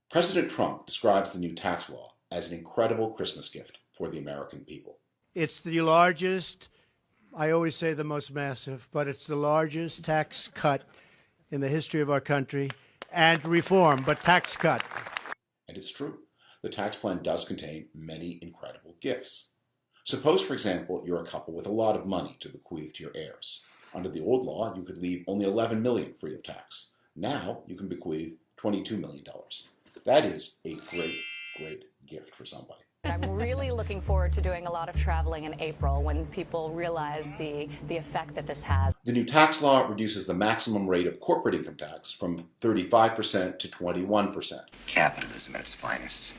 President Trump describes the new tax law as an incredible Christmas gift for the American people. It's the largest, I always say the most massive, but it's the largest tax cut in the history of our country, and reform, but tax cut. And it's true. The tax plan does contain many incredible gifts. Suppose, for example, you're a couple with a lot of money to bequeath to your heirs. Under the old law, you could leave only $11 million free of tax. Now, you can bequeath $22 million. That is a great, great gift for somebody. I'm really looking forward to doing a lot of traveling in April when people realize the effect that this has. The new tax law reduces the maximum rate of corporate income tax from 35% to 21%. Capitalism at its finest.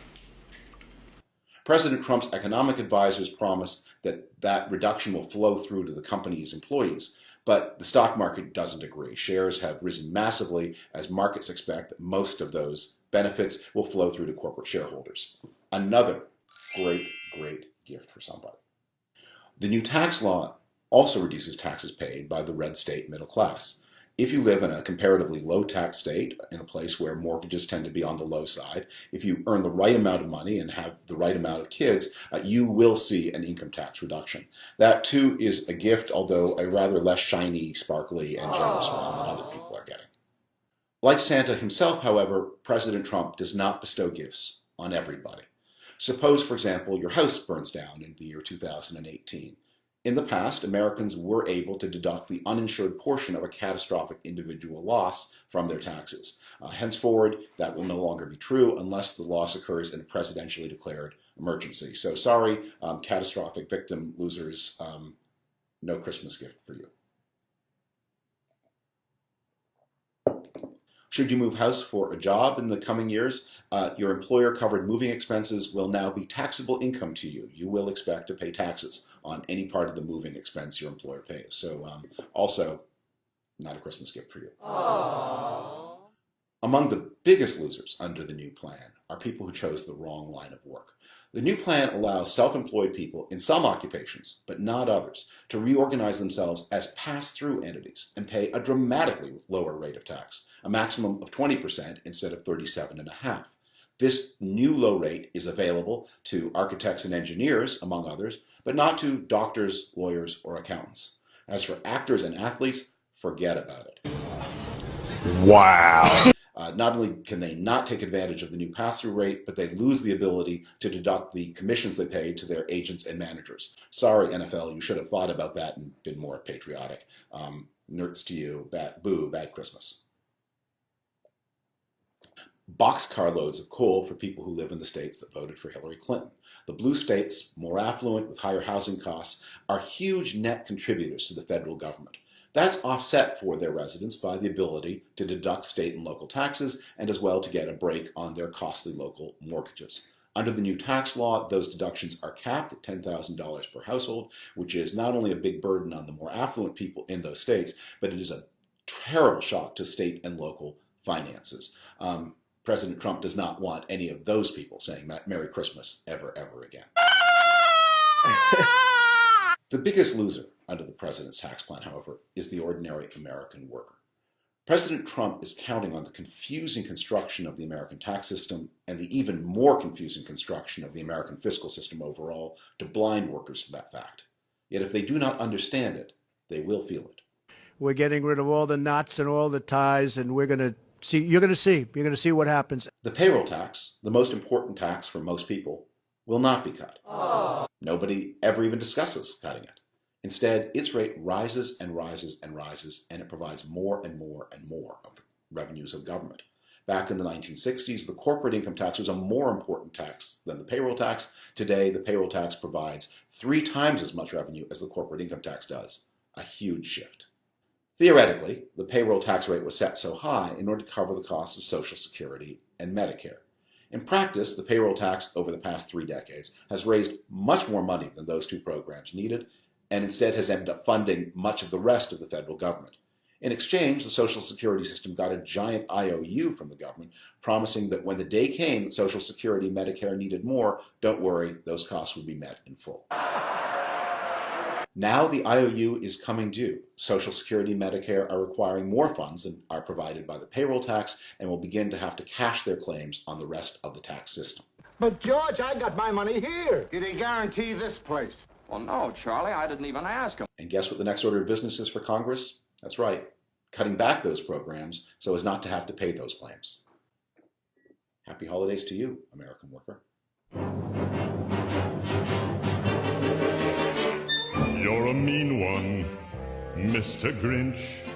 President Trump's economic advisors promised that reduction will flow through to the company's employees, but the stock market doesn't agree. Shares have risen massively as markets expect that most of those benefits will flow through to corporate shareholders. Another great, great gift for somebody. The new tax law also reduces taxes paid by the red state middle class. If you live in a comparatively low tax state, in a place where mortgages tend to be on the low side, if you earn the right amount of money and have the right amount of kids, you will see an income tax reduction. That too is a gift, although a rather less shiny, sparkly, and generous one than other people are getting. Like Santa himself, however, President Trump does not bestow gifts on everybody. Suppose, for example, your house burns down in the year 2018. In the past, Americans were able to deduct the uninsured portion of a catastrophic individual loss from their taxes. Henceforward, that will no longer be true unless the loss occurs in a presidentially declared emergency. So sorry, catastrophic victim losers, no Christmas gift for you. Should you move house for a job in the coming years, your employer-covered moving expenses will now be taxable income to you. You will expect to pay taxes on any part of the moving expense your employer pays. So also, not a Christmas gift for you. Aww. Among the biggest losers under the new plan are people who chose the wrong line of work. The new plan allows self-employed people in some occupations, but not others, to reorganize themselves as pass-through entities and pay a dramatically lower rate of tax, a maximum of 20% instead of 37.5%. This new low rate is available to architects and engineers, among others, but not to doctors, lawyers, or accountants. As for actors and athletes, forget about it. Wow. Not only can they not take advantage of the new pass-through rate, but they lose the ability to deduct the commissions they paid to their agents and managers. Sorry, NFL, you should have thought about that and been more patriotic. Nerds to you, bad Christmas. Boxcar loads of coal for people who live in the states that voted for Hillary Clinton. The blue states, more affluent with higher housing costs, are huge net contributors to the federal government. That's offset for their residents by the ability to deduct state and local taxes and as well to get a break on their costly local mortgages. Under the new tax law, those deductions are capped at $10,000 per household, which is not only a big burden on the more affluent people in those states, but it is a terrible shock to state and local finances. President Trump does not want any of those people saying Merry Christmas ever again. The biggest loser under the president's tax plan, however, is the ordinary American worker. President Trump is counting on the confusing construction of the American tax system and the even more confusing construction of the American fiscal system overall to blind workers to that fact. Yet if they do not understand it, they will feel it. We're getting rid of all the knots and all the ties, and you're going to see what happens. The payroll tax, the most important tax for most people, will not be cut. Oh. Nobody ever even discusses cutting it. Instead, its rate rises and rises and rises, and it provides more and more and more of the revenues of government. Back in the 1960s, the corporate income tax was a more important tax than the payroll tax. Today, the payroll tax provides 3 times as much revenue as the corporate income tax does. A huge shift. Theoretically, the payroll tax rate was set so high in order to cover the costs of Social Security and Medicare. In practice, the payroll tax over the past 3 decades has raised much more money than those 2 programs needed, and instead has ended up funding much of the rest of the federal government. In exchange, the Social Security system got a giant IOU from the government, promising that when the day came that Social Security and Medicare needed more, don't worry, those costs would be met in full. Now the IOU is coming due. Social Security and Medicare are requiring more funds than are provided by the payroll tax and will begin to have to cash their claims on the rest of the tax system. But George, I got my money here. Did he guarantee this place? Well, no, Charlie, I didn't even ask him. And guess what the next order of business is for Congress? That's right, cutting back those programs so as not to have to pay those claims. Happy holidays to you, American worker. You're a mean one, Mr. Grinch.